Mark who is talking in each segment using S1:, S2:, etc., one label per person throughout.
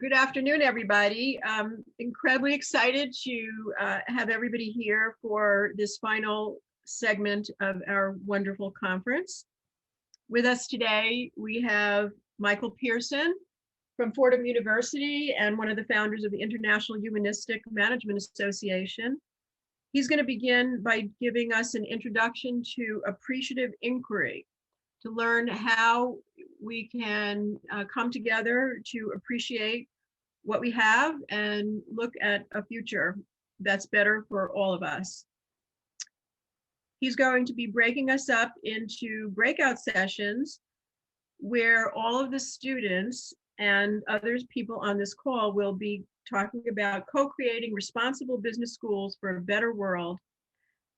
S1: Good afternoon, everybody. I'm incredibly excited to have everybody here for this final segment of our wonderful conference. With us today, we have Michael Pirson from Fordham University and one of the founders of the International Humanistic Management Association. He's going to begin by giving us an introduction to Appreciative Inquiry, to learn how we can come together to appreciate what we have and look at a future that's better for all of us. He's going to be breaking us up into breakout sessions where all of the students and other people on this call will be talking about co-creating responsible business schools for a better world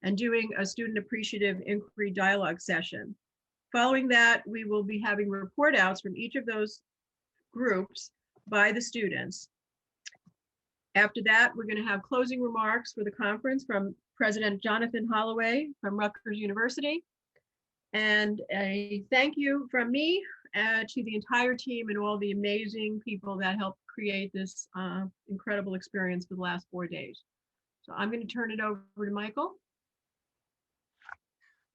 S1: and doing a student appreciative inquiry dialogue session. Following that, we will be having report outs from each of those groups by the students. After that, we're going to have closing remarks for the conference from President Jonathan Holloway from Rutgers University. And a thank you from me to the entire team and all the amazing people that helped create this incredible experience for the last 4 days. So I'm going to turn it over to Michael.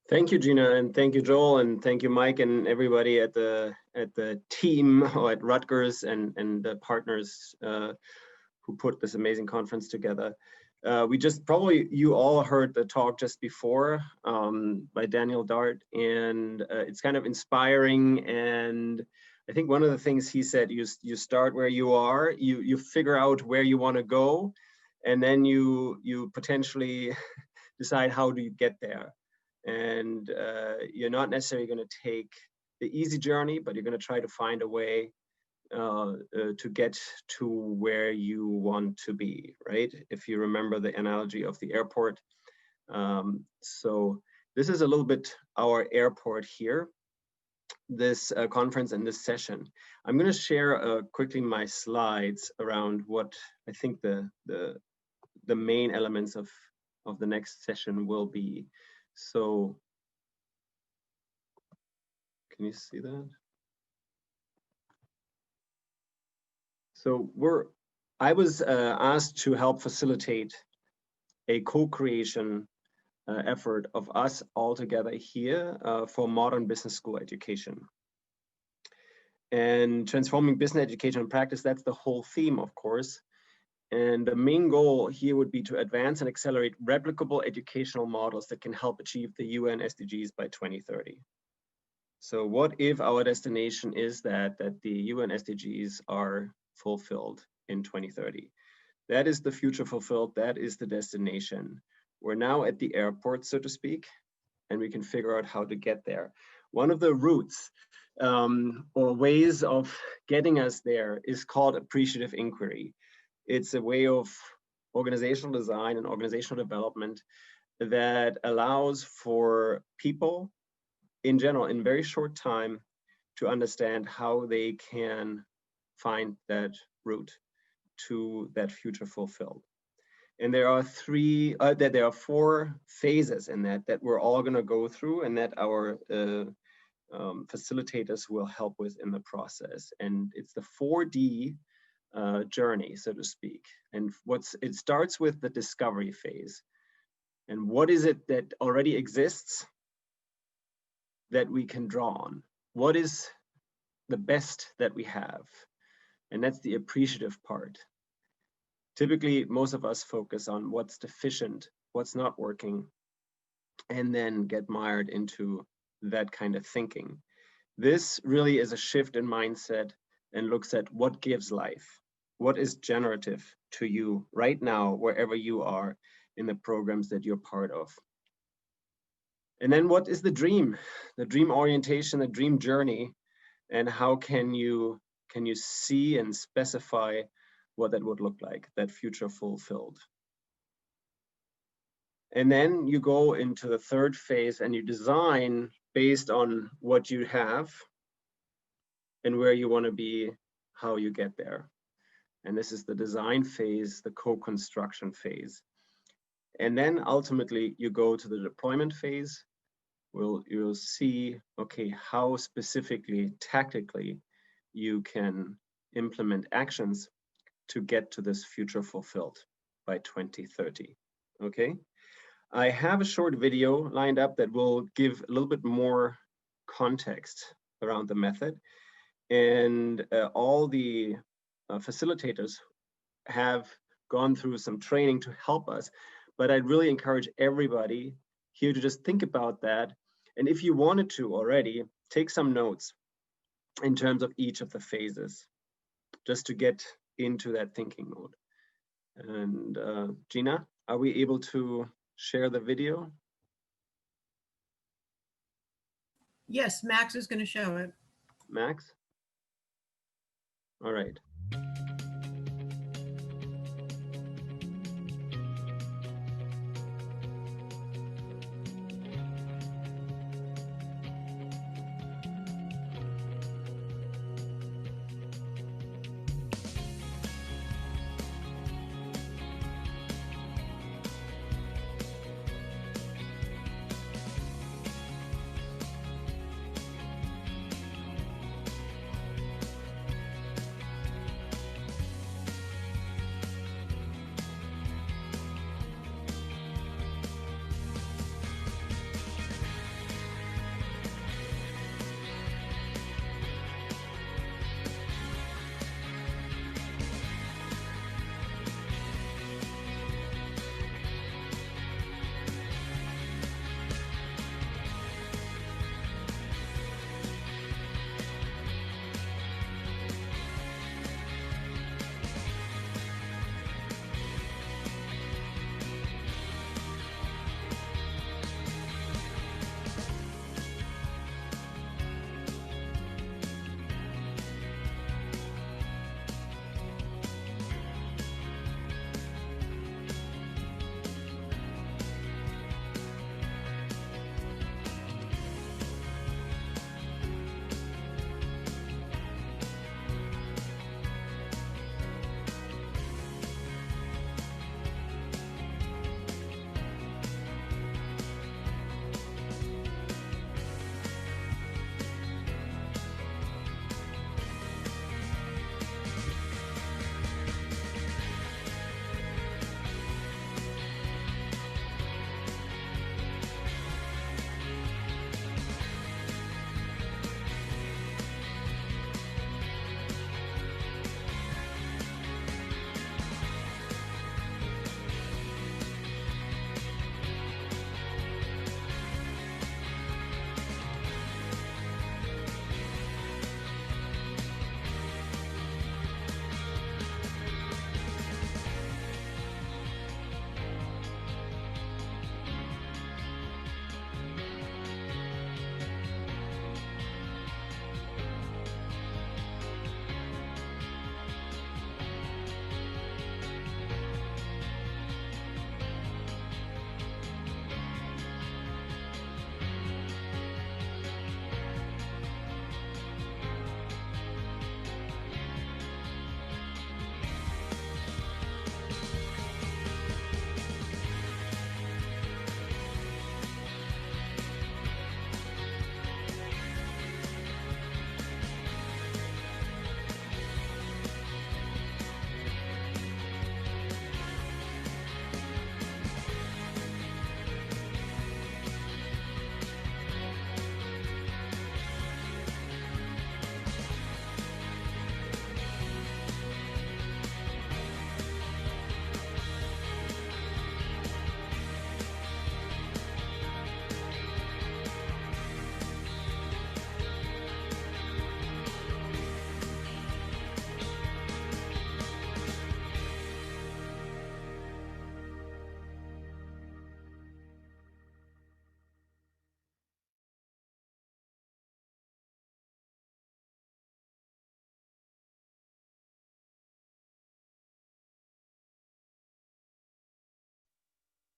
S2: Thank you, Gina, and thank you, Joel, and thank you, Mike, and everybody at the team or at Rutgers and the partners who put this amazing conference together. You all heard the talk just before by Daniel Dart, and it's kind of inspiring. And I think one of the things he said, you start where you are, you figure out where you want to go, and then you potentially decide how do you get there. And you're not necessarily going to take the easy journey, but you're going to try to find a way to get to where you want to be, right? If you remember the analogy of the airport. So this is a little bit our airport here, this conference and this session. I'm going to share quickly my slides around what I think the main elements of the next session will be. So, can you see that? So I was asked to help facilitate a co-creation effort of us all together here for modern business school education. And transforming business education and practice, that's the whole theme, of course. And the main goal here would be to advance and accelerate replicable educational models that can help achieve the UN SDGs by 2030. So what if our destination is that the UN SDGs are fulfilled in 2030? That is the future fulfilled, that is the destination. We're now at the airport, so to speak, and we can figure out how to get there. One of the routes or ways of getting us there is called appreciative inquiry. It's a way of organizational design and organizational development that allows for people in general, in very short time, to understand how they can find that route to that future fulfilled. And there are there are 4 phases in that we're all going to go through, and that our facilitators will help with in the process. And it's the 4D journey, so to speak. And it starts with the discovery phase. And what is it that already exists that we can draw on? What is the best that we have? And that's the appreciative part. Typically, most of us focus on what's deficient, what's not working, and then get mired into that kind of thinking. This really is a shift in mindset and looks at what gives life. What is generative to you right now, wherever you are in the programs that you're part of? And then what is the dream orientation, the dream journey, and how can you see and specify what that would look like, that future fulfilled? And then you go into the 3rd phase and you design based on what you have and where you want to be, how you get there. And this is the design phase, the co-construction phase. And then ultimately you go to the deployment phase. You'll see, okay, how specifically, tactically you can implement actions to get to this future fulfilled by 2030. Okay, I have a short video lined up that will give a little bit more context around the method, and all the facilitators have gone through some training to help us, but I'd really encourage everybody here to just think about that, and if you wanted to already, take some notes in terms of each of the phases, just to get into that thinking mode. And Gina, are we able to share the video?
S1: Yes, Max is going to show it.
S2: Max? All right.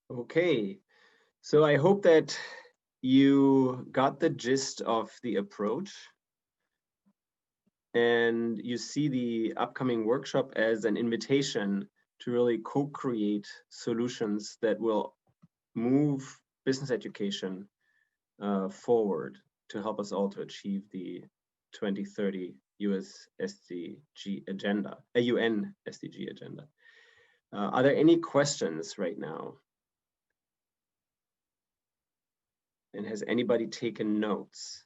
S2: Okay, so I hope that you got the gist of the approach and you see the upcoming workshop as an invitation to really co-create solutions that will move business education forward to help us all to achieve the 2030 US SDG agenda, a UN SDG agenda. Are there any questions right now? And has anybody taken notes?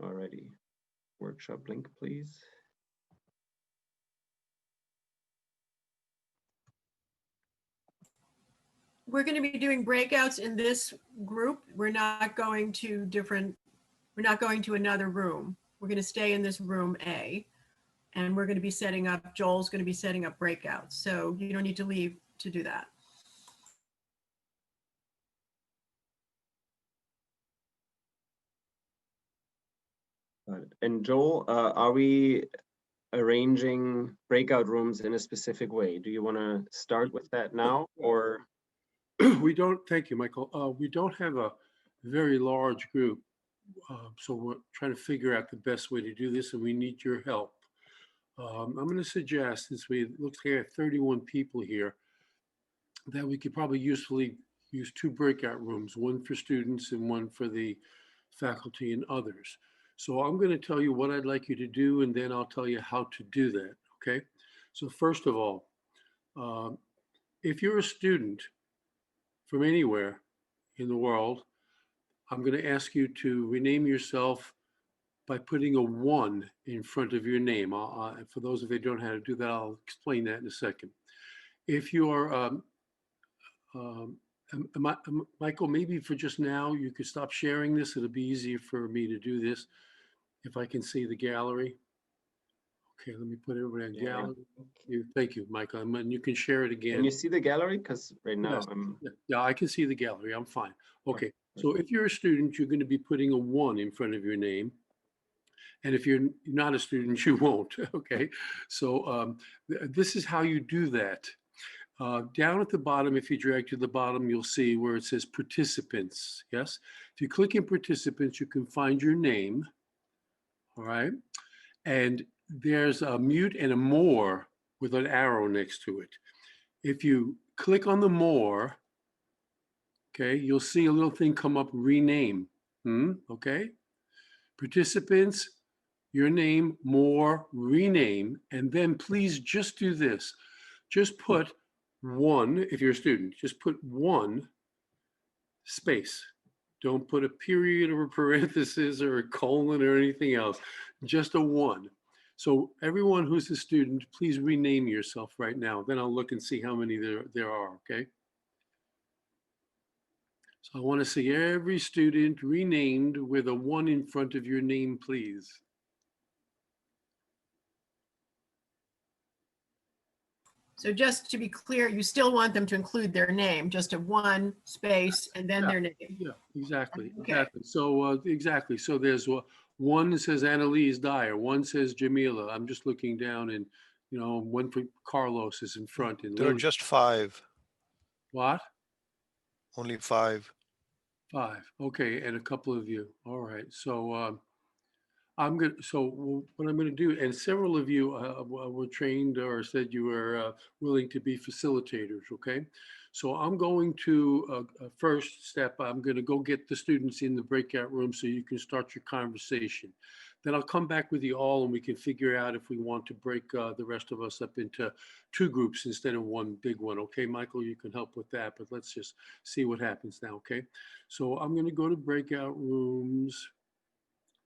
S2: Alrighty, workshop link, please.
S1: We're going to be doing breakouts in this group. We're not going to another room. We're going to stay in this room A, and we're going to be setting up, Joel's going to be setting up breakouts. So you don't need to leave to do that.
S2: And Joel, are we arranging breakout rooms in a specific way? Do you want to start with that now, or?
S3: We don't, thank you, Michael. We don't have a very large group. So we're trying to figure out the best way to do this, and we need your help. I'm going to suggest, since we look like at 31 people here, that we could probably usefully use 2 breakout rooms, one for students and one for the faculty and others. So I'm going to tell you what I'd like you to do, and then I'll tell you how to do that, okay? So first of all, if you're a student from anywhere in the world, I'm going to ask you to rename yourself by putting a 1 in front of your name. For those of you who don't know how to do that, I'll explain that in a second. If you are, Michael, maybe for just now, you could stop sharing this. It'll be easier for me to do this if I can see the gallery. Okay, let me put everybody in gallery. Thank you, Michael. And you can share it again.
S2: Can you see the gallery? Because right now
S3: Yes.
S2: I'm.
S3: Yeah, I can see the gallery. I'm fine. Okay, so if you're a student, you're going to be putting a 1 in front of your name. And if you're not a student, you won't. Okay, so this is how you do that. Down at the bottom, if you drag to the bottom, you'll see where it says participants. Yes, if you click in participants, you can find your name. All right, and there's a mute and a more with an arrow next to it. If you click on the more, okay, you'll see a little thing come up, rename. Okay, participants, your name, more, rename, and then please just do this. Just put 1, if you're a student, just put 1 space. Don't put a period or a parenthesis or a colon or anything else, just a 1. So everyone who's a student, please rename yourself right now. Then I'll look and see how many there are, okay? So I want to see every student renamed with a 1 in front of your name, please.
S1: So just to be clear, you still want them to include their name, just a 1 space and then their name.
S3: Yeah, exactly.
S1: Okay.
S3: Exactly. So exactly. So there's 1 that says Annalise Dyer, 1 says Jamila. I'm just looking down, and 1 for Carlos is in front. And
S4: There are just 5.
S3: What?
S4: Only 5.
S3: 5. Okay, and a couple of you. All right. So what I'm gonna do, and several of you were trained or said you were willing to be facilitators, okay? So I'm going to, first step, I'm gonna go get the students in the breakout room so you can start your conversation. Then I'll come back with you all and we can figure out if we want to break the rest of us up into 2 groups instead of 1 big one, okay? Michael, you can help with that, but let's just see what happens now, okay? So I'm gonna go to breakout rooms.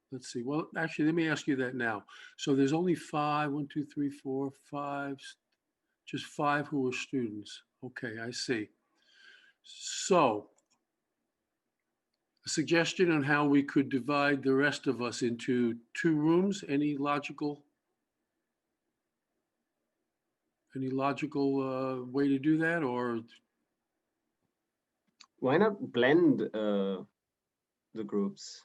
S3: Let's see. Well, actually, let me ask you that now. So there's only 5, 1, 2, 3, 4, 5, just 5 who are students. Okay, I see. So a suggestion on how we could divide the rest of us into 2 rooms. Any logical way to do that, or?
S2: Why not blend the groups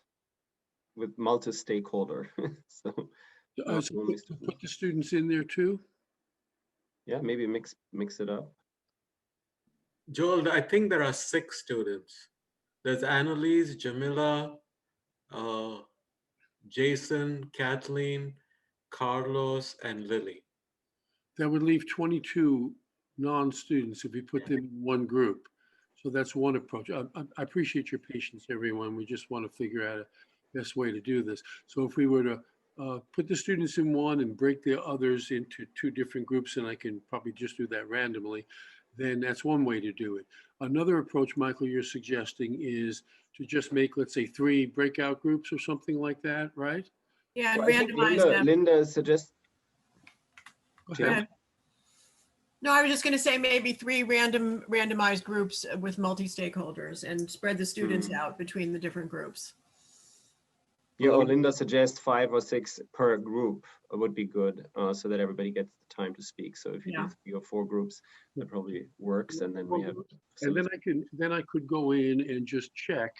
S2: with multi-stakeholder? So
S3: put the students in there too?
S2: Yeah, maybe mix it up.
S5: Joel, I think there are 6 students. There's Annalise, Jamila, Jason, Kathleen, Carlos, and Lily.
S3: That would leave 22 non-students if we put them in 1 group. So that's one approach. I appreciate your patience, everyone. We just want to figure out best way to do this. So if we were to put the students in one and break the others into two different groups, and I can probably just do that randomly, then that's one way to do it. Another approach, Michael, you're suggesting is to just make, let's say, 3 breakout groups or something like that, right?
S1: Yeah, and
S2: Well, I think
S1: randomize them.
S2: Linda suggests.
S3: Go
S2: Jim?
S3: ahead.
S1: No, I was just going to say maybe 3 randomized groups with multi-stakeholders and spread the students out between the different groups.
S2: Yeah, or Linda suggests 5 or 6 per group would be good, so that everybody gets the time to speak. So if you do 3 or 4 groups, that probably works, and then we have.
S3: And then I could go in and just check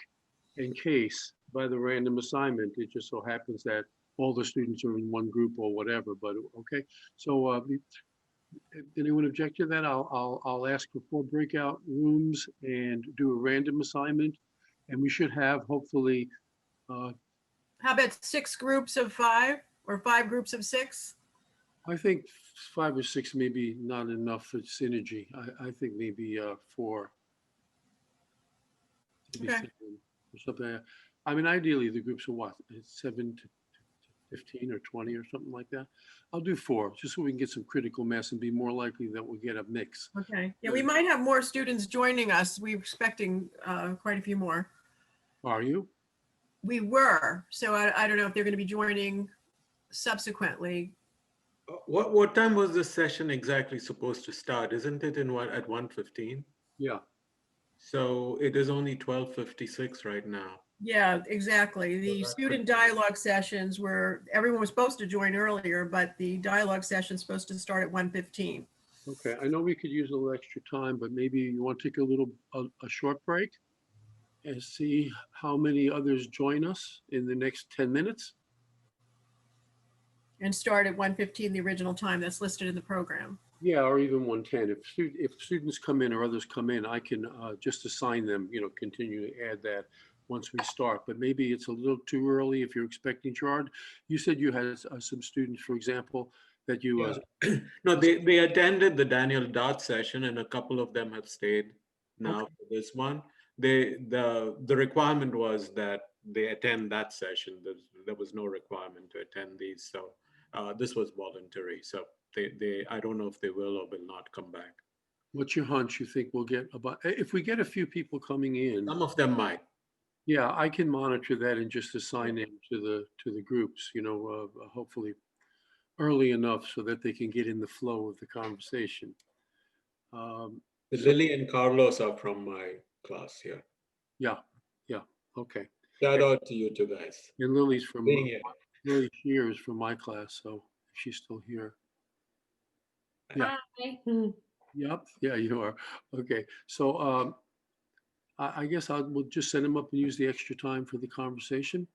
S3: in case by the random assignment, it just so happens that all the students are in one group or whatever. But okay, so did anyone object to that? I'll ask for 4 breakout rooms and do a random assignment, and we should have hopefully.
S1: How about 6 groups of 5 or 5 groups of 6?
S3: I think 5 or 6 maybe not enough for synergy. I think maybe 4. Maybe
S1: Okay.
S3: 7 or something. I mean, ideally the groups are what? 7 to 15 or 20 or something like that. I'll do 4 just so we can get some critical mass and be more likely that we'll get a mix.
S1: Okay. Yeah, we might have more students joining us. We're expecting quite a few more.
S3: Are you?
S1: We were. So I don't know if they're going to be joining subsequently.
S5: What time was this session exactly supposed to start? Isn't it at 1:15?
S3: Yeah.
S5: So it is only 12:56 right now.
S1: Yeah, exactly. The student dialogue sessions were, everyone was supposed to join earlier, but the dialogue session is supposed to start at 1:15.
S3: Okay. I know we could use a little extra time, but maybe you want to take a short break and see how many others join us in the next 10 minutes.
S1: And start at 1:15, the original time that's listed in the program.
S3: Yeah, or even 1:10. If students come in or others come in, I can just assign them, continue to add that once we start. But maybe it's a little too early if you're expecting Gerard. You said you had some students, for example, that you.
S5: No, they attended the Daniel Dodd session, and a couple of them have stayed now for this one. The requirement was that they attend that session. There was no requirement to attend these, so this was voluntary. So I don't know if they will or will not come back.
S3: What's your hunch? You think we'll get if we get a few people coming in?
S5: Some of them might.
S3: Yeah, I can monitor that and just assign them to the groups. Hopefully early enough so that they can get in the flow of the conversation.
S5: Lily and Carlos are from my class here.
S3: Yeah. Okay.
S5: Shout out to you two guys.
S3: And Lily's from
S5: Being here.
S3: Lily here is from my class, so if she's still here. Yeah.
S6: Hi.
S3: Yep. Yeah, you are. Okay. So I guess we'll just send them up and use the extra time for the conversation,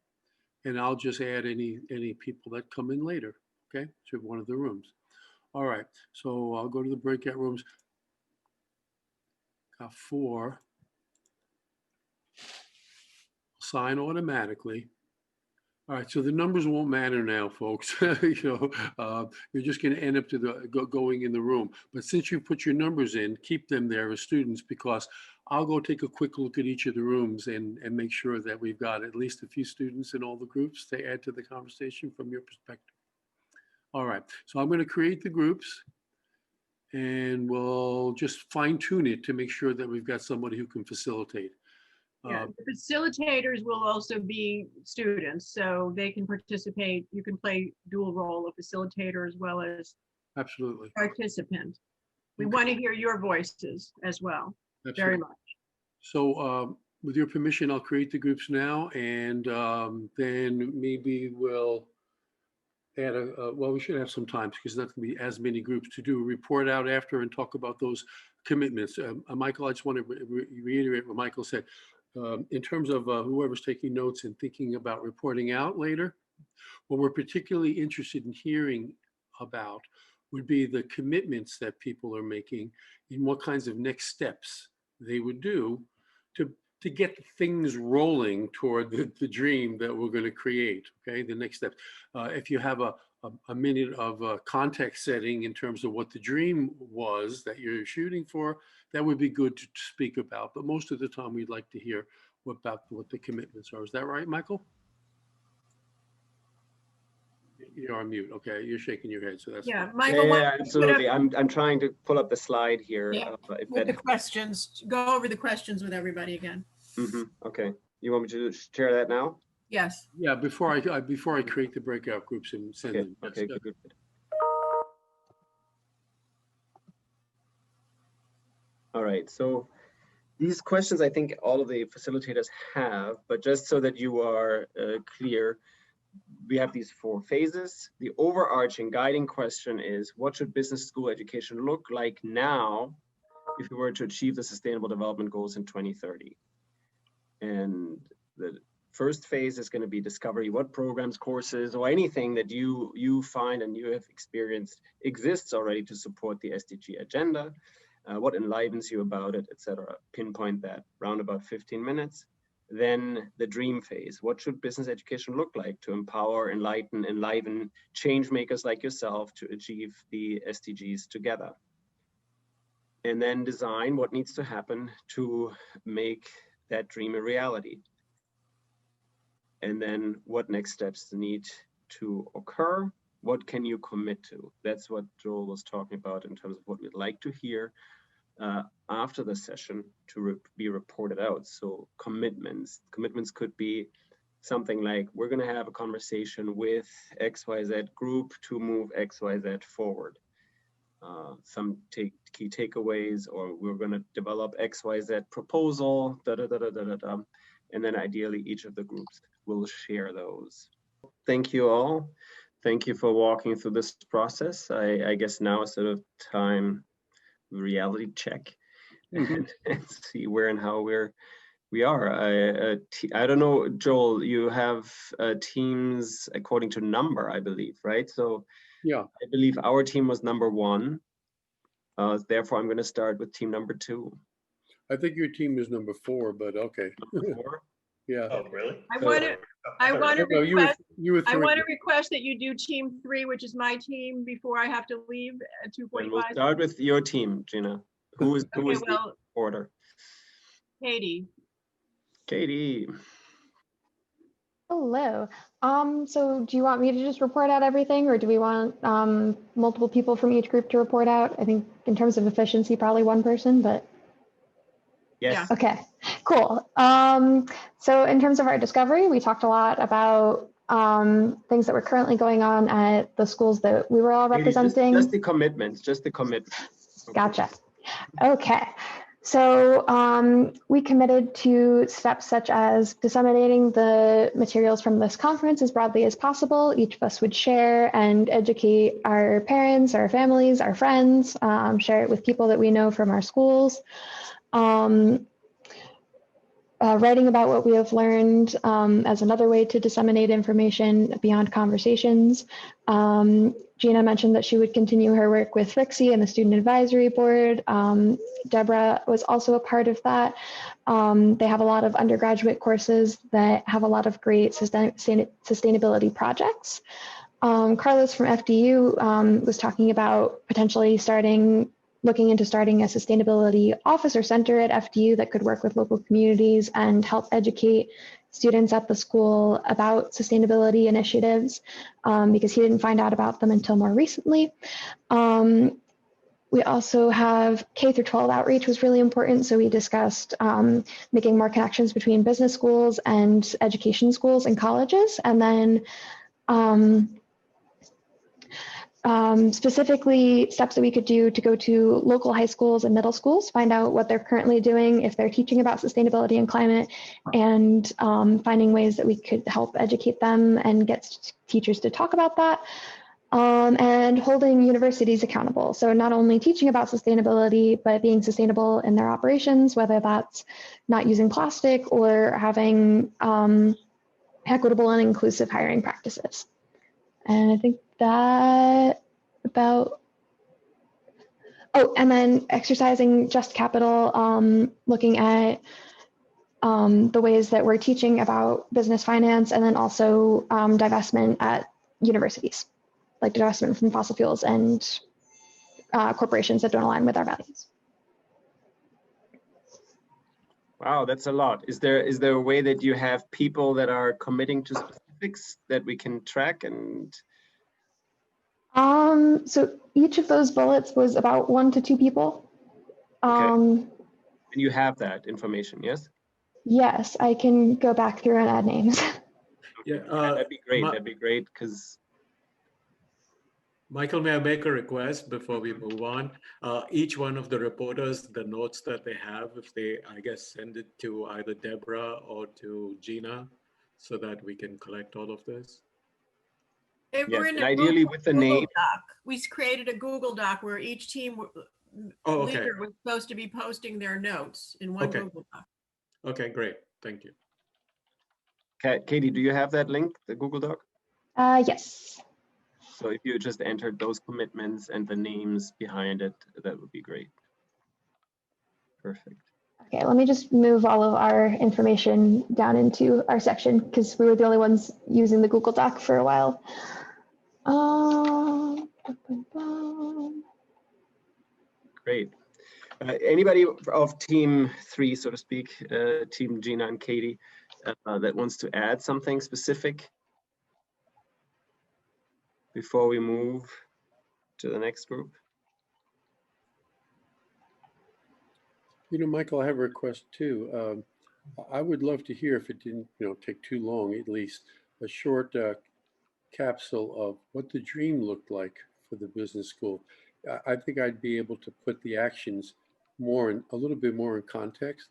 S3: and I'll just add any people that come in later. Okay, to one of the rooms. All right. So I'll go to the breakout rooms. Got 4. Sign automatically. All right, so the numbers won't matter now, folks. You're just going to end up going in the room. But since you put your numbers in, keep them there as students, because I'll go take a quick look at each of the rooms and make sure that we've got at least a few students in all the groups to add to the conversation from your perspective. All right, so I'm going to create the groups, and we'll just fine tune it to make sure that we've got somebody who can facilitate.
S1: Yeah, the facilitators will also be students, so they can participate. You can play dual role of facilitator as well as
S3: Absolutely.
S1: participant. We
S3: Okay.
S1: want to hear your voices as well, very
S3: Absolutely.
S1: much.
S3: So with your permission, I'll create the groups now, and then maybe we'll add well, we should have some time because there's not going to be as many groups to do a report out after and talk about those commitments. Michael, I just want to reiterate what Michael said. In terms of whoever's taking notes and thinking about reporting out later, what we're particularly interested in hearing about would be the commitments that people are making and what kinds of next steps they would do to get things rolling toward the dream that we're going to create, okay? The next step. If you have a minute of context setting in terms of what the dream was that you're shooting for, that would be good to speak about. But most of the time, we'd like to hear about what the commitments are. Is that right, Michael? you're on mute. Okay, you're shaking your head, so that's
S1: Yeah,
S3: fine.
S1: Michael, why
S2: Yeah,
S1: don't you put up
S2: absolutely. I'm trying to pull up the slide here.
S1: Yeah,
S2: If
S1: with the
S2: that,
S1: questions, go over the questions with everybody again.
S2: okay. You want me to share that now?
S1: Yes.
S3: Yeah, before I create the breakout groups and send
S2: Okay,
S3: them. Yes,
S2: okay,
S3: good.
S2: good. All right, so these questions I think all of the facilitators have, but just so that you are clear, we have these 4 phases. The overarching guiding question is, what should business school education look like now if we were to achieve the Sustainable Development Goals in 2030? And the first phase is going to be discovery. What programs, courses, or anything that you find and you have experienced exists already to support the SDG agenda? What enlivens you about it, etc. Pinpoint that, round about 15 minutes. Then the dream phase. What should business education look like to empower, enliven change makers like yourself to achieve the SDGs together? And then design what needs to happen to make that dream a reality. And then what next steps need to occur? What can you commit to? That's what Joel was talking about in terms of what we'd like to hear after the session to be reported out. So commitments could be something like, we're going to have a conversation with XYZ group to move XYZ forward. Some key takeaways, or we're going to develop XYZ proposal, and then ideally each of the groups will share those. Thank you all. Thank you for walking through this process. I guess now is sort of time reality check and see where and how we are. I don't know, Joel, you have teams according to number, I believe, right? So
S3: Yeah.
S2: I believe our team was number 1. Therefore, I'm going to start with team number 2.
S3: I think your team is number 4, but okay.
S2: Number 4?
S3: Yeah.
S6: Oh, really?
S1: I want to
S3: No,
S1: request
S3: you were
S1: I
S3: 3.
S1: want to request that you do team 3, which is my team, before I have to leave at
S2: And we'll
S1: 2:45.
S2: start with your team, Gina. Who is
S1: Okay,
S2: the
S1: well,
S2: order?
S1: Katie.
S2: Katie.
S7: Hello. So do you want me to just report out everything, or do we want multiple people from each group to report out? I think in terms of efficiency, probably one person, but
S2: Yes.
S7: okay, cool. So in terms of our discovery, we talked a lot about things that were currently going on at the schools that we were all
S2: Katie,
S7: representing.
S2: just the commitments, Okay.
S7: Gotcha. Okay. So we committed to steps such as disseminating the materials from this conference as broadly as possible. Each of us would share and educate our parents, our families, our friends, share it with people that we know from our schools. Writing about what we have learned as another way to disseminate information beyond conversations. Gina mentioned that she would continue her work with Rixie and the Student Advisory Board. Deborah was also a part of that. They have a lot of undergraduate courses that have a lot of great sustainability projects. Carlos from FDU was talking about potentially looking into starting a sustainability officer center at FDU that could work with local communities and help educate students at the school about sustainability initiatives, because he didn't find out about them until more recently. We also have K through 12 outreach was really important. So we discussed making more connections between business schools and education schools and colleges. And then specifically steps that we could do to go to local high schools and middle schools, find out what they're currently doing, if they're teaching about sustainability and climate, and finding ways that we could help educate them and get teachers to talk about that. And holding universities accountable. So not only teaching about sustainability, but being sustainable in their operations, whether that's not using plastic or having equitable and inclusive hiring practices. And I think that about, oh, and then exercising just capital, looking at the ways that we're teaching about business finance, and then also divestment at universities, like divestment from fossil fuels and corporations that don't align with our values.
S2: Wow, that's a lot. Is there a way that you have people that are committing to specifics that we can track and
S7: So each of those bullets was about 1 to 2 people.
S2: And you have that information, yes?
S7: Yes, I can go back through and add names.
S5: Yeah,
S2: That'd be great. That'd be great because
S5: Michael, may I make a request before we move on? Each one of the reporters, the notes that they have, if they, I guess, send it to either Deborah or to Gina so that we can collect all of this.
S1: We're in
S2: and
S1: a
S2: ideally with the name.
S1: Doc. We created a Google Doc where each team leader was supposed to be posting their notes in one Google Doc.
S5: Okay, great. Thank you.
S2: Katie, do you have that link, the Google Doc?
S7: Yes.
S2: So if you just entered those commitments and the names behind it, that would be great. Perfect.
S7: Okay, let me just move all of our information down into our section because we were the only ones using the Google Doc for a while.
S2: Great. Anybody of team 3, so to speak, team Gina and Katie, that wants to add something specific before we move to the next group?
S3: You know, Michael, I have a request too. I would love to hear, if it didn't, take too long, at least a short capsule of what the dream looked like for the business school. I think I'd be able to put the actions a little bit more in context.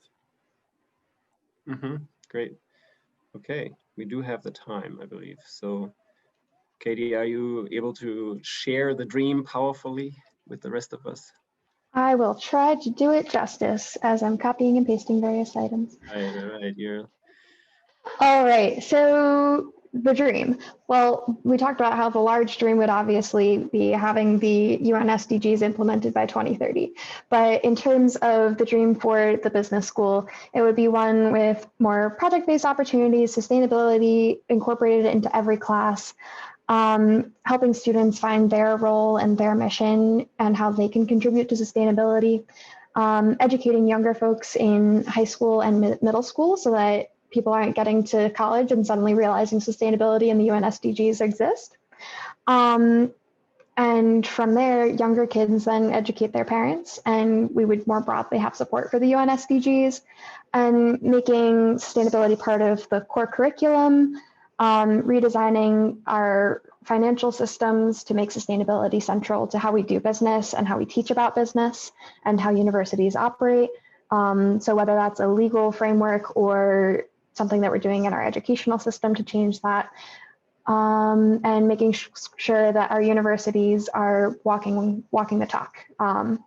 S2: Great. Okay, we do have the time, I believe. So, Katie, are you able to share the dream powerfully with the rest of us?
S7: I will try to do it justice as I'm copying and pasting various items.
S2: Right.
S7: All right, so the dream. Well, we talked about how the large dream would obviously be having the UN SDGs implemented by 2030. But in terms of the dream for the business school, it would be one with more project-based opportunities, sustainability incorporated into every class, helping students find their role and their mission and how they can contribute to sustainability, educating younger folks in high school and middle school so that people aren't getting to college and suddenly realizing sustainability and the UN SDGs exist. And from there, younger kids then educate their parents, and we would more broadly have support for the UN SDGs and making sustainability part of the core curriculum, redesigning our financial systems to make sustainability central to how we do business and how we teach about business and how universities operate. So whether that's a legal framework or something that we're doing in our educational system to change that, and making sure that our universities are walking the talk on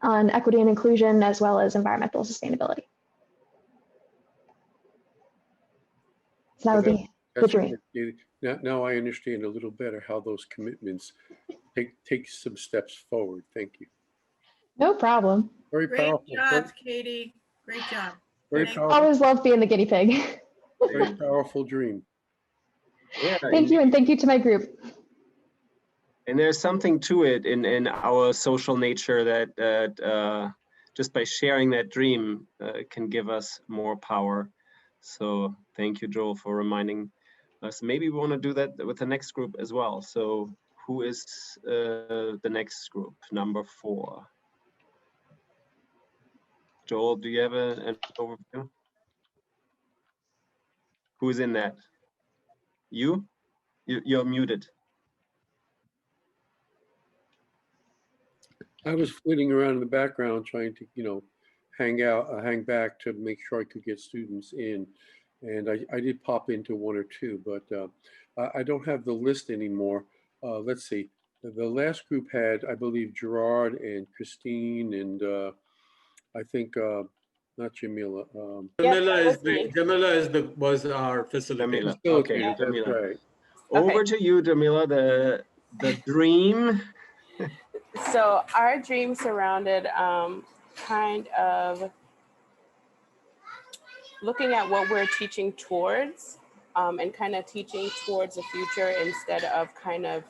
S7: equity and inclusion as well as environmental sustainability. So that would be the dream.
S3: Now I understand a little better how those commitments take some steps forward. Thank you.
S7: No problem.
S3: Very powerful.
S1: Great job, Katie. Great job.
S3: Very
S7: I
S3: powerful.
S7: always love being the guinea pig.
S3: Very powerful dream.
S2: Yeah.
S7: Thank you, and thank you to my group.
S2: And there's something to it in our social nature that just by sharing that dream can give us more power. So thank you, Joel, for reminding us. Maybe we want to do that with the next group as well. So who is the next group, number 4? Joel, do you have an overview? Who's in that? You're muted.
S3: I was flitting around in the background trying to, hang back to make sure I could get students in. And I did pop into 1 or 2, but I don't have the list anymore. Let's see. The last group had, I believe, Gerard and Christine and I think not Jamila.
S5: Jamila was our facilitator.
S2: Okay,
S3: That's
S2: Jamila.
S3: right.
S2: Over to you, Jamila. The dream.
S6: So our dream surrounded kind of looking at what we're teaching towards and kind of teaching towards the future instead of kind of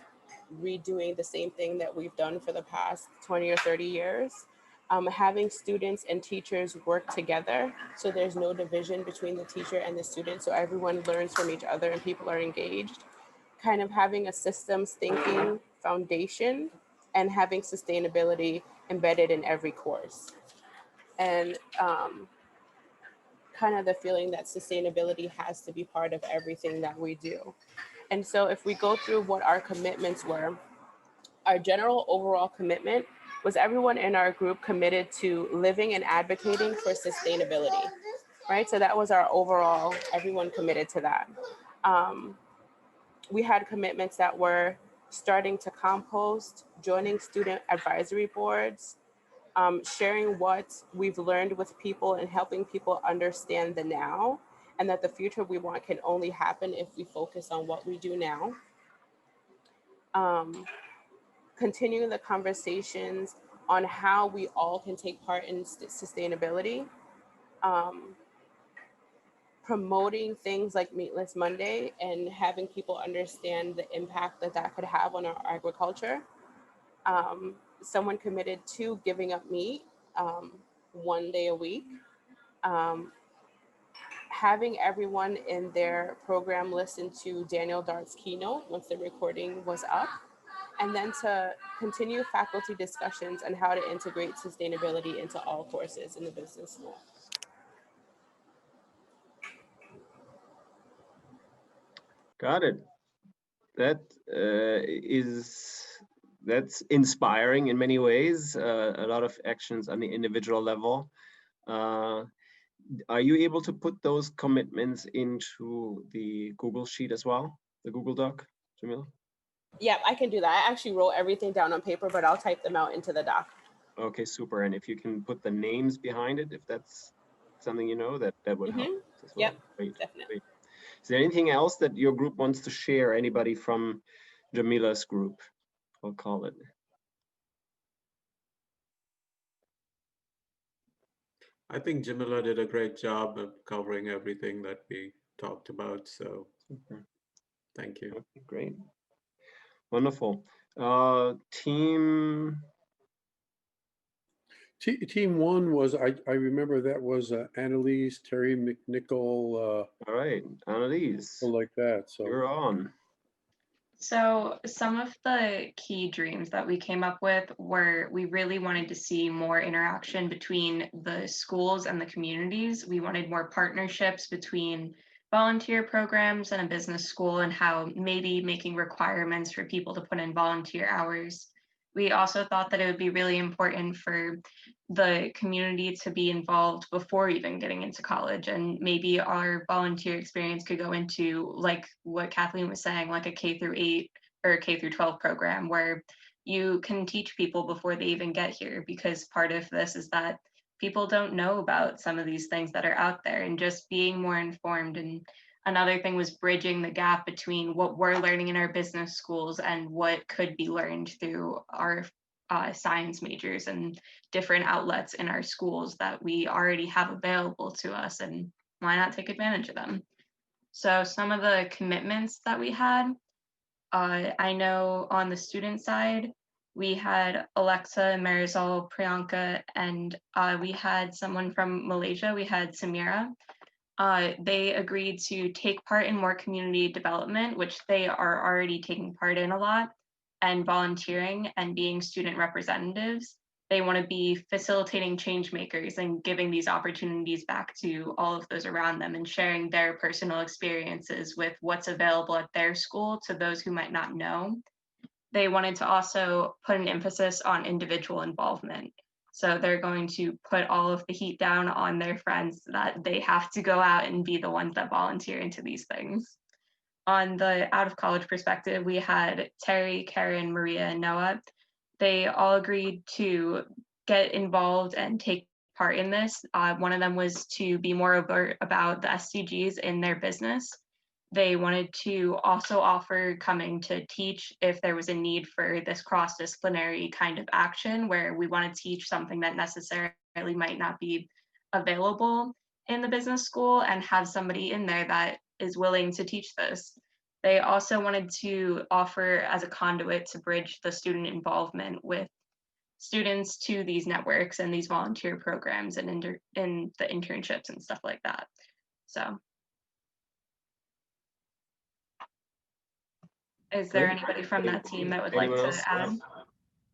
S6: redoing the same thing that we've done for the past 20 or 30 years. Having students and teachers work together so there's no division between the teacher and the student, so everyone learns from each other and people are engaged. Kind of having a systems thinking foundation and having sustainability embedded in every course. And kind of the feeling that sustainability has to be part of everything that we do. And so if we go through what our commitments were, our general overall commitment was everyone in our group committed to living and advocating for sustainability, right? So that was our overall, everyone committed to that. We had commitments that were starting to compost, joining student advisory boards, sharing what we've learned with people and helping people understand the now, and that the future we want can only happen if we focus on what we do now. Continuing the conversations on how we all can take part in sustainability. Promoting things like Meatless Monday and having people understand the impact that that could have on our agriculture. Someone committed to giving up meat 1 day a week. Having everyone in their program listen to Daniel Dart's keynote once the recording was up, and then to continue faculty discussions on how to integrate sustainability into all courses in the business school.
S2: Got it. That's inspiring in many ways. A lot of actions on the individual level. Are you able to put those commitments into the Google Sheet as well, the Google Doc, Jamila?
S6: Yeah, I can do that. I actually wrote everything down on paper, but I'll type them out into the doc.
S2: Okay, super. And if you can put the names behind it, if that's something you know, that would help as well.
S6: Yep,
S2: Great.
S6: definitely.
S2: Great. Is there anything else that your group wants to share? Anybody from Jamila's group, I'll call it.
S5: I think Jamila did a great job of covering everything that we talked about. So thank you.
S2: Okay, great. Wonderful. Team
S3: one was, I remember that was Annalise, Terry McNichol.
S2: All right, Annalise,
S3: Like that. So
S2: you're on.
S8: So some of the key dreams that we came up with were we really wanted to see more interaction between the schools and the communities. We wanted more partnerships between volunteer programs and a business school, and how maybe making requirements for people to put in volunteer hours. We also thought that it would be really important for the community to be involved before even getting into college, and maybe our volunteer experience could go into, like what Kathleen was saying, like a K-8 or K-12 program where you can teach people before they even get here, because part of this is that people don't know about some of these things that are out there, and just being more informed. And another thing was bridging the gap between what we're learning in our business schools and what could be learned through our science majors and different outlets in our schools that we already have available to us, and why not take advantage of them? So some of the commitments that we had, I know on the student side, we had Alexa, Marisol, Priyanka, and we had someone from Malaysia, we had Samira. They agreed to take part in more community development, which they are already taking part in a lot, and volunteering and being student representatives. They want to be facilitating change makers and giving these opportunities back to all of those around them, and sharing their personal experiences with what's available at their school to those who might not know. They wanted to also put an emphasis on individual involvement. So they're going to put all of the heat down on their friends that they have to go out and be the ones that volunteer into these things. On the out of college perspective, we had Terry, Karen, Maria, and Noah. They all agreed to get involved and take part in this. One of them was to be more overt about the SDGs in their business. They wanted to also offer coming to teach if there was a need for this cross-disciplinary kind of action, where we want to teach something that necessarily might not be available in the business school, and have somebody in there that is willing to teach this. They also wanted to offer as a conduit to bridge the student involvement with students to these networks and these volunteer programs and in the internships and stuff like that. So. Is there
S2: Great.
S8: anybody from that team that would like
S2: Anyone
S8: to
S2: else?
S8: add?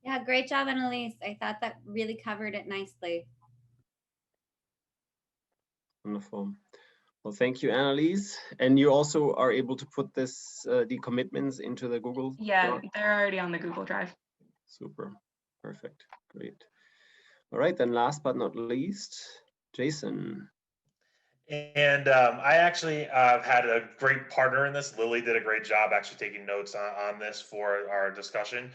S9: Yeah, great job, Annalise. I thought that really covered it nicely.
S2: Wonderful. Well, thank you, Annalise. And you also are able to put this, the commitments into the Google
S8: Yeah,
S2: Doc?
S8: they're already on the Google Drive.
S2: Super, perfect, great. All right, then last but not least, Jason.
S10: And I actually had a great partner in this. Lily did a great job actually taking notes on this for our discussion.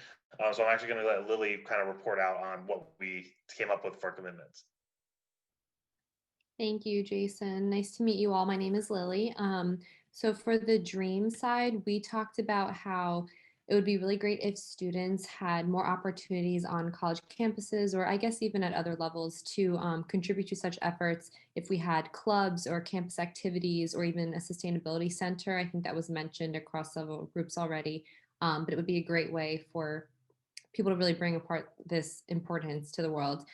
S10: So I'm actually going to let Lily kind of report out on what we came up with for commitments.
S11: Thank you, Jason. Nice to meet you all. My name is Lily. So for the dream side, we talked about how it would be really great if students had more opportunities on college campuses, or I guess even at other levels, to contribute to such efforts. If we had clubs or campus activities or even a sustainability center, I think that was mentioned across several groups already, but it would be a great way for people to really bring apart this importance to the world.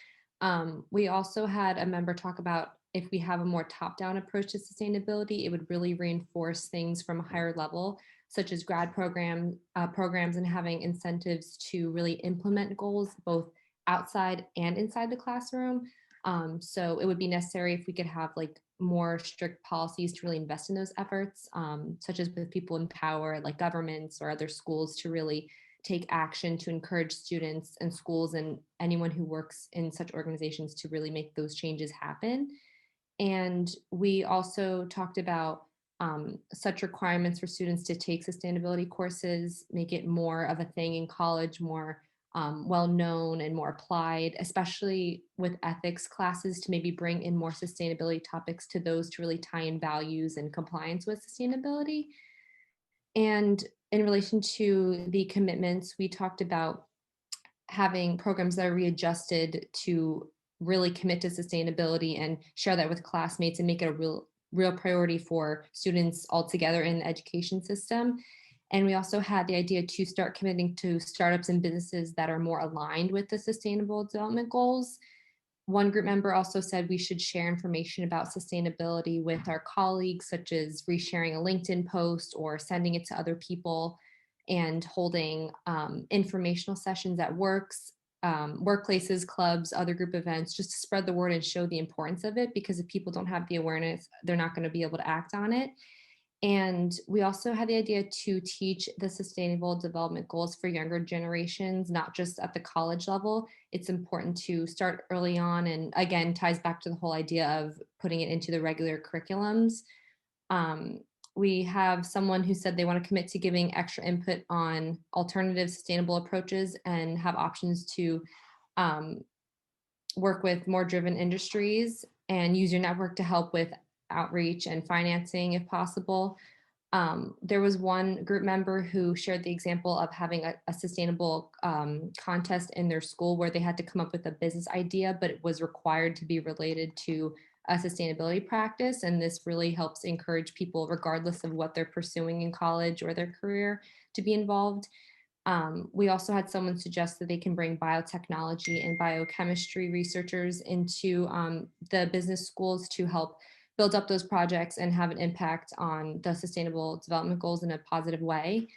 S11: We also had a member talk about if we have a more top-down approach to sustainability, it would really reinforce things from a higher level, such as grad programs and having incentives to really implement goals both outside and inside the classroom. So it would be necessary if we could have like more strict policies to really invest in those efforts, such as with people in power, like governments or other schools, to really take action to encourage students and schools and anyone who works in such organizations to really make those changes happen. And we also talked about such requirements for students to take sustainability courses, make it more of a thing in college, more well-known and more applied, especially with ethics classes, to maybe bring in more sustainability topics to those to really tie in values and compliance with sustainability. And in relation to the commitments, we talked about having programs that are readjusted to really commit to sustainability and share that with classmates and make it a real priority for students altogether in the education system. And we also had the idea to start committing to startups and businesses that are more aligned with the Sustainable Development Goals. One group member also said we should share information about sustainability with our colleagues, such as resharing a LinkedIn post or sending it to other people, and holding informational sessions at workplaces, clubs, other group events, just to spread the word and show the importance of it, because if people don't have the awareness, they're not going to be able to act on it. And we also had the idea to teach the Sustainable Development Goals for younger generations, not just at the college level. It's important to start early on, and again, ties back to the whole idea of putting it into the regular curriculums. We have someone who said they want to commit to giving extra input on alternative sustainable approaches and have options to work with more driven industries and use your network to help with outreach and financing if possible. There was one group member who shared the example of having a sustainable contest in their school where they had to come up with a business idea, but it was required to be related to a sustainability practice. And this really helps encourage people, regardless of what they're pursuing in college or their career, to be involved. We also had someone suggest that they can bring biotechnology and biochemistry researchers into the business schools to help build up those projects and have an impact on the Sustainable Development Goals in a positive way.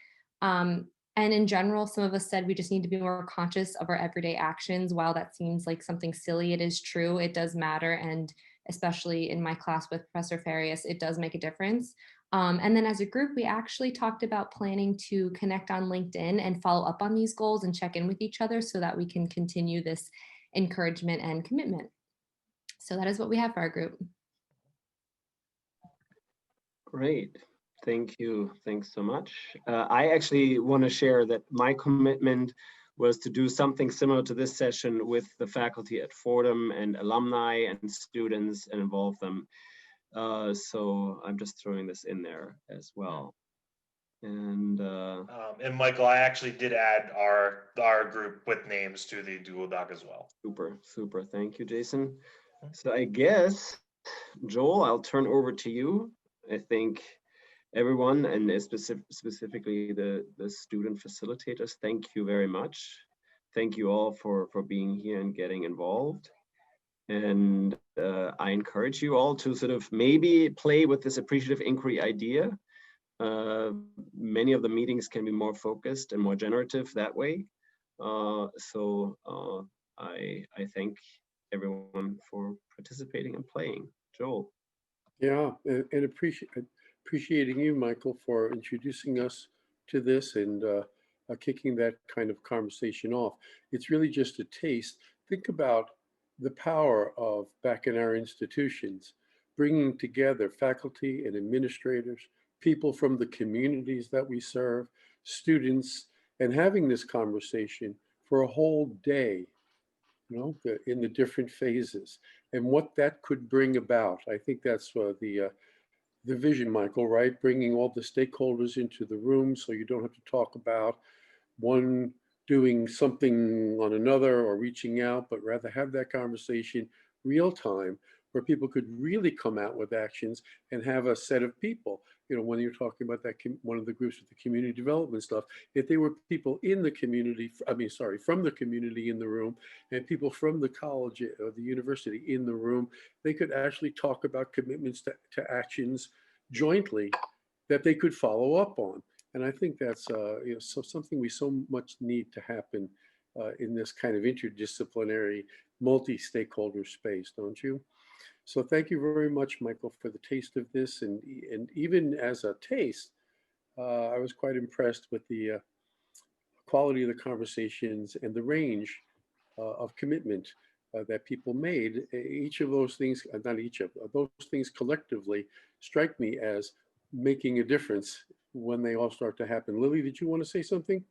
S11: And in general, some of us said we just need to be more conscious of our everyday actions. While that seems like something silly, it is true. It does matter. And especially in my class with Professor Farias, it does make a difference. And then as a group, we actually talked about planning to connect on LinkedIn and follow up on these goals and check in with each other so that we can continue this encouragement and commitment. So that is what we have for our group.
S2: Great, thank you. Thanks so much. I actually want to share that my commitment was to do something similar to this session with the faculty at Fordham and alumni and students and involve them. So I'm just throwing this in there as well. And
S10: Michael, I actually did add our group with names to the Google Doc as well.
S2: Super, super. Thank you, Jason. So I guess, Joel, I'll turn over to you. I think everyone, and specifically the student facilitators, thank you very much. Thank you all for being here and getting involved. And I encourage you all to sort of maybe play with this appreciative inquiry idea. many of the meetings can be more focused and more generative that way. So I thank everyone for participating and playing. Joel.
S3: Yeah, and appreciating you, Michael, for introducing us to this and kicking that kind of conversation off. It's really just a taste. Think about the power of, back in our institutions, bringing together faculty and administrators, people from the communities that we serve, students, and having this conversation for a whole day, in the different phases and what that could bring about. I think that's the vision, Michael, right? Bringing all the stakeholders into the room so you don't have to talk about one doing something on another or reaching out, but rather have that conversation real time where people could really come out with actions and have a set of people. When you're talking about that, one of the groups with the community development stuff, if they were people in the community, from the community in the room, and people from the college or the university in the room, they could actually talk about commitments to actions jointly that they could follow up on. And I think that's something we so much need to happen in this kind of interdisciplinary, multi-stakeholder space, don't you? So thank you very much, Michael, for the taste of this. And even as a taste, I was quite impressed with the quality of the conversations and the range of commitment that people made. Each of those things, not each of those things collectively, strike me as making a difference when they all start to happen. Lily, did you want to say something?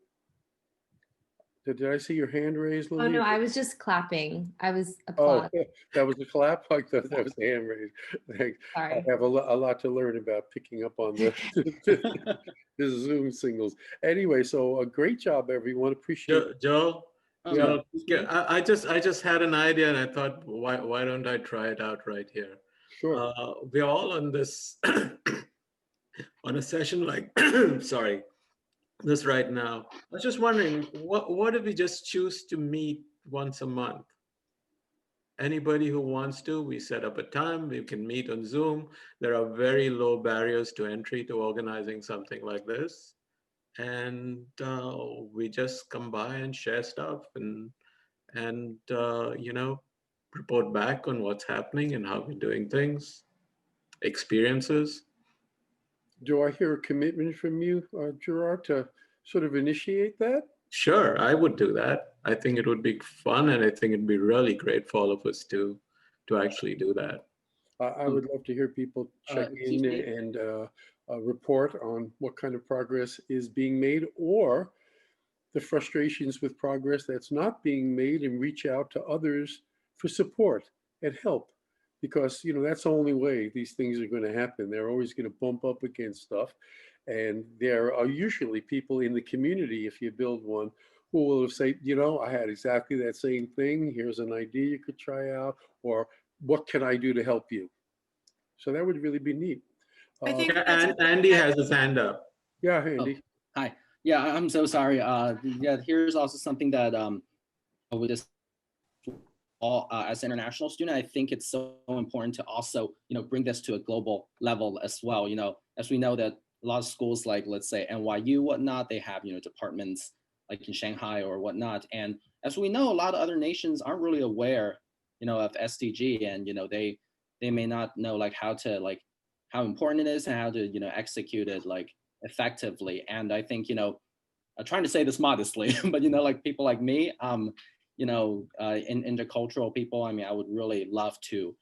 S3: Did I see your hand raised, Lily?
S11: Oh no, I was just clapping. I was
S3: Oh,
S11: applauding.
S3: that was a clap? I thought that was a hand raised. Thanks. I
S11: Sorry.
S3: have a lot to learn about picking up on the, the Zoom signals. Anyway, so a great job, everyone. Appreciate
S5: Joe,
S3: Yeah.
S5: I just had an idea and I thought, why don't I try it out right here?
S3: Sure.
S5: We're all on this, on a session like, sorry, this right now. I was just wondering, what if we just choose to meet once a month? Anybody who wants to, we set up a time, we can meet on Zoom. There are very low barriers to entry to organizing something like this. And we just come by and share stuff and report back on what's happening and how we're doing things, experiences.
S3: Do I hear a commitment from you, Gerard, to sort of initiate that?
S5: Sure, I would do that. I think it would be fun, and I think it'd be really great for all of us to actually do that.
S3: I would love to hear people check in and report on what kind of progress is being made, or the frustrations with progress that's not being made, and reach out to others for support and help. Because that's the only way these things are going to happen. They're always going to bump up against stuff. And there are usually people in the community, if you build one, who will say, I had exactly that same thing. Here's an idea you could try out, or what can I do to help you? So that would really be neat.
S1: I think
S5: and Andy has his hand up.
S3: Yeah, Andy.
S12: Oh, hi. Yeah, I'm so sorry. Yeah, here's also something that with this as an international student, I think it's so important to also bring this to a global level as well. As we know that a lot of schools, like let's say NYU, whatnot, they have departments like in Shanghai or whatnot. And as we know, a lot of other nations aren't really aware of SDG, and they may not know like how important it is and how to execute it like effectively. And I think I'm trying to say this modestly, but like people like me, intercultural people, I mean, I would really love to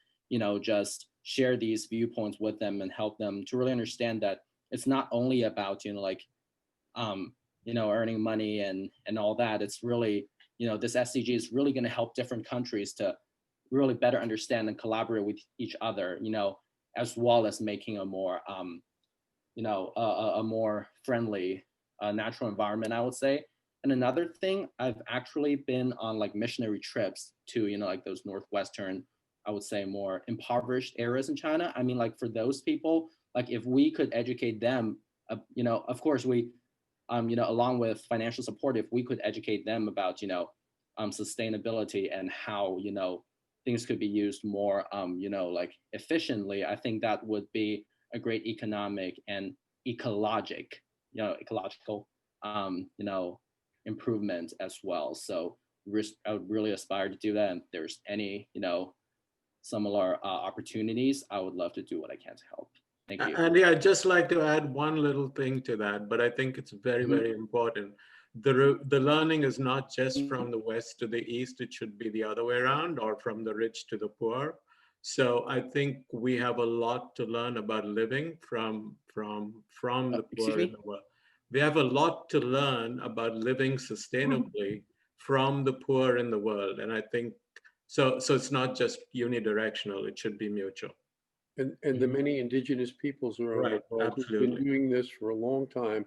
S12: just share these viewpoints with them and help them to really understand that it's not only about earning money and all that. It's really this SDG is really going to help different countries to really better understand and collaborate with each other, as well as making a more a more friendly natural environment, I would say. And another thing, I've actually been on like missionary trips to like those northwestern, I would say, more impoverished areas in China. I mean, like for those people, like if we could educate them, of course we along with financial support, if we could educate them about sustainability and how things could be used more like efficiently, I think that would be a great economic and ecological, improvement as well. So I would really aspire to do that. And if there's any, similar opportunities, I would love to do what I can to help. Thank you.
S5: And yeah, I'd just like to add one little thing to that, but I think it's very, very important. The learning is not just from the west to the east, it should be the other way around, or from the rich to the poor. So I think we have a lot to learn about living from the poor in the world. We have a lot to learn about living sustainably from the poor in the world. And I think, so it's not just unidirectional, it should be mutual.
S3: And the many indigenous peoples around the world who've been doing this for a long time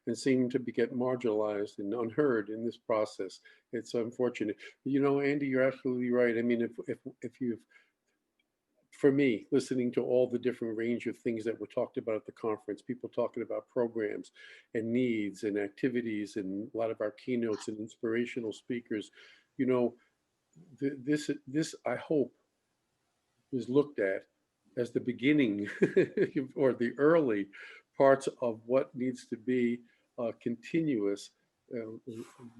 S3: and seem to get marginalized and unheard in this process. It's unfortunate. Andy, you're absolutely right. I mean, if you've, for me, listening to all the different range of things that were talked about at the conference, people talking about programs and needs and activities, and a lot of our keynotes and inspirational speakers, this I hope is looked at as the beginning or the early parts of what needs to be a continuous,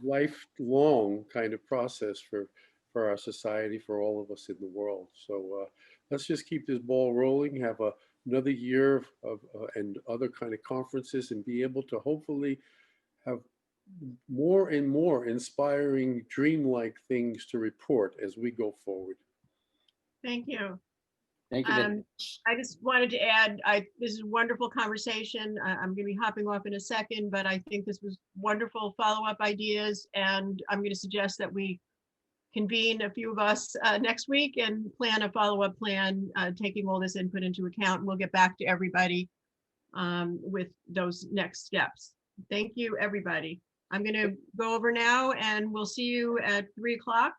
S3: lifelong kind of process for our society, for all of us in the world. So let's just keep this ball rolling, have another year of and other kind of conferences, and be able to hopefully have more and more inspiring, dreamlike things to report as we go forward.
S1: Thank you.
S12: Thank you.
S1: I just wanted to add, this is a wonderful conversation. I'm going to be hopping off in a second, but I think this was wonderful follow-up ideas, and I'm going to suggest that we convene, a few of us, next week and plan a follow-up plan, taking all this input into account, and we'll get back to everybody with those next steps. Thank you, everybody. I'm going to go over now, and we'll see you at 3 o'clock.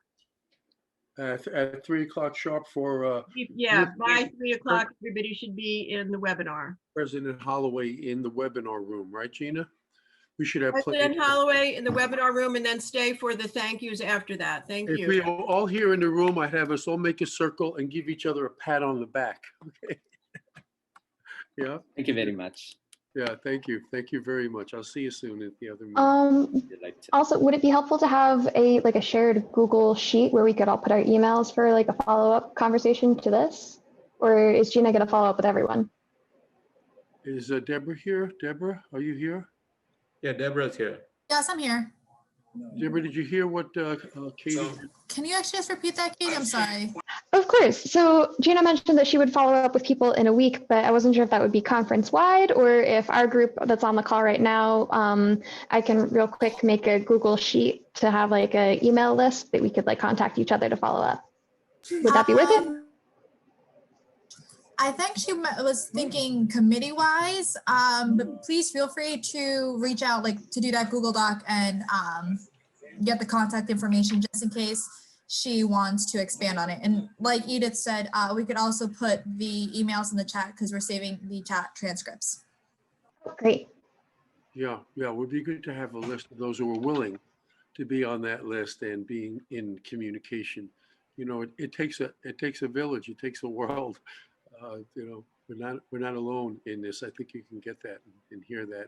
S3: At 3 o'clock sharp for
S1: by 3 o'clock, everybody should be in the webinar.
S3: President Holloway in the webinar room, right, Gina? We should have
S1: President Holloway in the webinar room, and then stay for the thank yous after that. Thank you.
S3: If we were all here in the room, I'd have us all make a circle and give each other a pat on the back. Okay. Yeah.
S12: Thank you very much.
S3: Yeah, thank you. Thank you very much. I'll see you soon at the other meeting.
S7: Also, would it be helpful to have a shared Google sheet where we could all put our emails for a follow-up conversation to this? Or is Gina going to follow up with everyone?
S3: Is Deborah here? Deborah, are you here?
S5: Yeah, Deborah's here.
S13: Yes, I'm here.
S3: Deborah, did you hear what Katie did?
S13: Can you actually just repeat that, Katie? I'm sorry.
S7: Of course. So Gina mentioned that she would follow up with people in a week, but I wasn't sure if that would be conference-wide or if our group that's on the call right now, I can real quick make a Google sheet to have an email list that we could contact each other to follow up. Would that be worth it?
S13: I think she was thinking committee-wise, but please feel free to reach out, to do that Google Doc and get the contact information just in case she wants to expand on it. And like Edith said, we could also put the emails in the chat because we're saving the chat transcripts.
S7: Great.
S3: Yeah, it would be good to have a list of those who are willing to be on that list and being in communication. It takes a village, it takes a world. We're not alone in this. I think you can get that and hear that,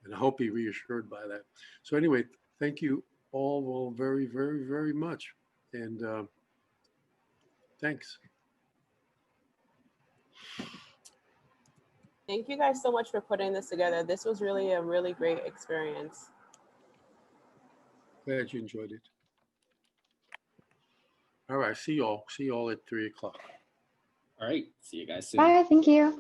S3: and I hope be reassured by that. So anyway, thank you all very, very, very much, and thanks.
S6: Thank you guys so much for putting this together. This was really a really great experience.
S3: Glad you enjoyed it. All right, see you all at 3 o'clock.
S12: All right, see you guys soon.
S7: Bye, thank you.